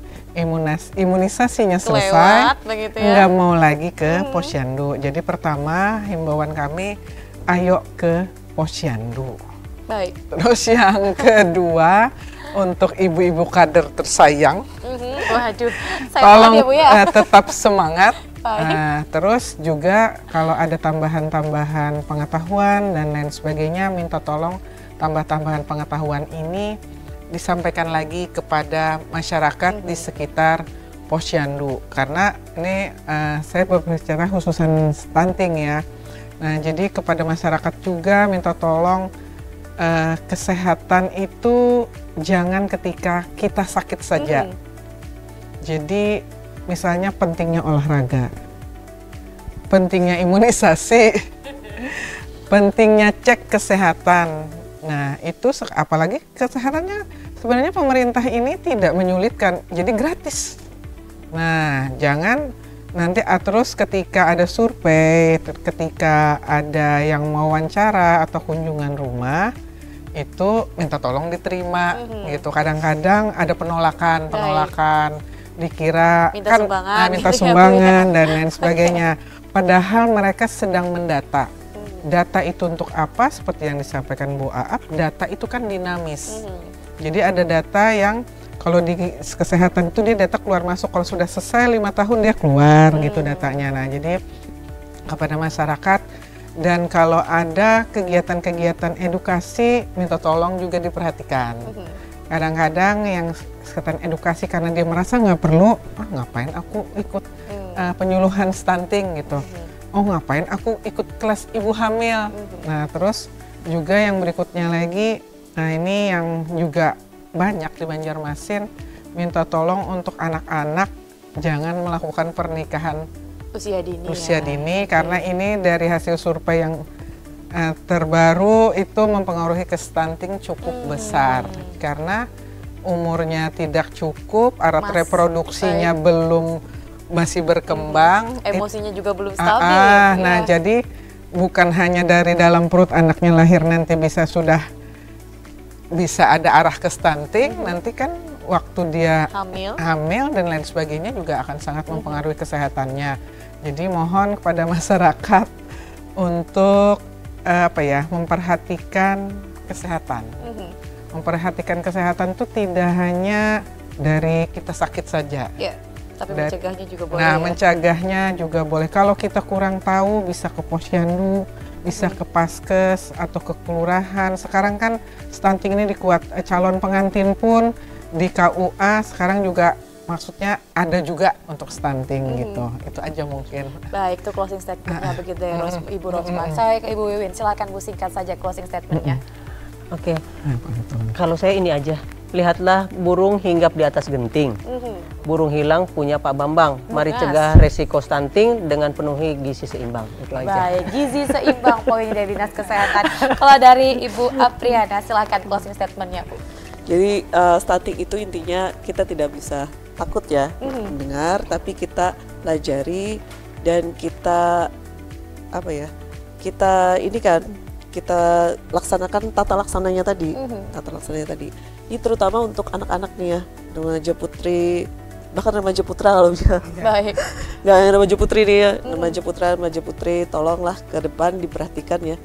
imunisasinya selesai, nggak mau lagi ke Posyandu. Jadi pertama himbauan kami, ayo ke Posyandu. Baik. Terus yang kedua, untuk ibu-ibu kader tersayang, waduh, tolong ya, Bu, ya. Tetap semangat. Terus juga kalau ada tambahan-tambahan pengetahuan dan lain sebagainya, minta tolong tambah-tambahan pengetahuan ini disampaikan lagi kepada masyarakat di sekitar Posyandu. Karena ini saya berbicara khususan stunting ya. Nah, jadi kepada masyarakat juga minta tolong kesehatan itu jangan ketika kita sakit saja. Jadi misalnya pentingnya olahraga, pentingnya imunisasi, pentingnya cek kesehatan. Nah itu apalagi kesehatannya sebenarnya pemerintah ini tidak menyulitkan, jadi gratis. Nah jangan nanti terus ketika ada survei, ketika ada yang mau wawancara atau kunjungan rumah, itu minta tolong diterima gitu. Kadang-kadang ada penolakan, dikira minta sumbangan dan lain sebagainya. Padahal mereka sedang mendata. Data itu untuk apa? Seperti yang disampaikan Bu Aap, data itu kan dinamis. Jadi ada data yang kalau di kesehatan itu dia data keluar masuk, kalau sudah selesai 5 tahun dia keluar gitu datanya. Nah jadi kepada masyarakat, dan kalau ada kegiatan-kegiatan edukasi minta tolong juga diperhatikan. Kadang-kadang yang kesehatan edukasi karena dia merasa nggak perlu, ngapain aku ikut penyuluhan stunting gitu. Oh ngapain aku ikut kelas ibu hamil. Nah terus juga yang berikutnya lagi, nah ini yang juga banyak di Banjarmasin, minta tolong untuk anak-anak jangan melakukan pernikahan usia dini karena ini dari hasil survei yang terbaru itu mempengaruhi ke stunting cukup besar karena umurnya tidak cukup, alat reproduksinya masih berkembang, emosinya juga belum stabil. Nah jadi bukan hanya dari dalam perut anaknya lahir nanti bisa ada arah ke stunting, nanti kan waktu dia hamil dan lain sebagainya juga akan sangat mempengaruhi kesehatannya. Jadi mohon kepada masyarakat untuk memperhatikan kesehatan. Memperhatikan kesehatan itu tidak hanya dari kita sakit saja. Ya, tapi mencegahnya juga boleh. Nah, mencegahnya juga boleh. Kalau kita kurang tahu bisa ke posyandu, bisa ke paskes atau ke kelurahan. Sekarang kan stunting ini dikuat, calon pengantin pun di KUA sekarang juga maksudnya ada juga untuk stunting gitu. Itu aja mungkin. Baik, itu closing statementnya begitu ya Ibu Rosmar. Saya ke Ibu Wiwin, silakan Bu singkat saja closing statementnya. Oke. Kalau saya ini aja, lihatlah burung hinggap di atas genting. Burung hilang punya Pak Bambang. Mari cegah resiko stunting dengan penuhi gizi seimbang. Itu aja. Baik, gizi seimbang poin dari Dinas Kesehatan. Kalau dari Ibu Apriana, silakan closing statementnya, Bu. Jadi stunting itu intinya kita tidak bisa takut ya mendengar, tapi kita pelajari dan kita apa ya? Kita ini kan kita laksanakan tata laksananya tadi. Ini terutama untuk anak-anak nih ya, remaja putri, bahkan remaja putra kalau bisa. Baik. Nggak yang remaja putri nih ya, remaja putri, tolonglah ke depan diperhatikan ya.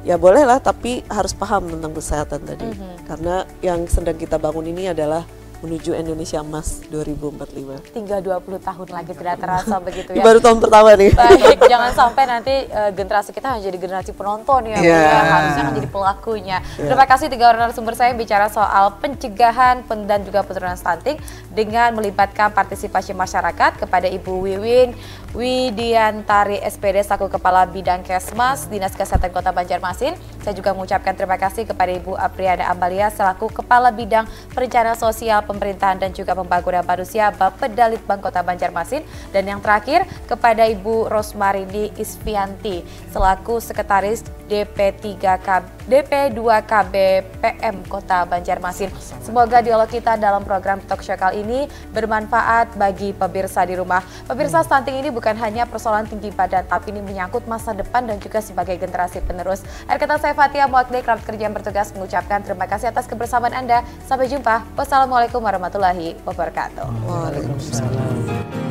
Ya bolehlah, tapi harus paham tentang kesehatan tadi. Karena yang sedang kita bangun ini adalah menuju Indonesia Emas 2045. Tinggal 20 tahun lagi, tidak terasa begitu ya. Baru tahun pertama nih. Baik, jangan sampai nanti generasi kita hanya jadi generasi penonton ya, harusnya kan jadi pelakunya. Terima kasih 3 orang narasumber saya bicara soal pencegahan dan juga penurunan stunting dengan melibatkan partisipasi masyarakat kepada Ibu Wiwin Widiantari SPD selaku Kepala Bidang Kesmas Dinas Kesehatan Kota Banjarmasin. Saya juga mengucapkan terima kasih kepada Ibu Apriana Ambalia selaku Kepala Bidang Perencanaan Sosial Pemerintahan dan juga Pembangunan Manusia Bapeda Litbang Kota Banjarmasin, dan yang terakhir kepada Ibu Rosmarini Isfianti selaku Sekretaris DP2KB PM Kota Banjarmasin. Semoga dialog kita dalam program Talk Show kali ini bermanfaat bagi pemirsa di rumah. Pemirsa, stunting ini bukan hanya persoalan tinggi badan, tapi ini menyangkut masa depan dan juga sebagai generasi penerus. Akhir kata saya Fatia Muakde, kerabat kerja yang bertugas mengucapkan terima kasih atas kebersamaan Anda. Sampai jumpa. Wassalamualaikum warahmatullahi wabarakatuh. Waalaikumsalam.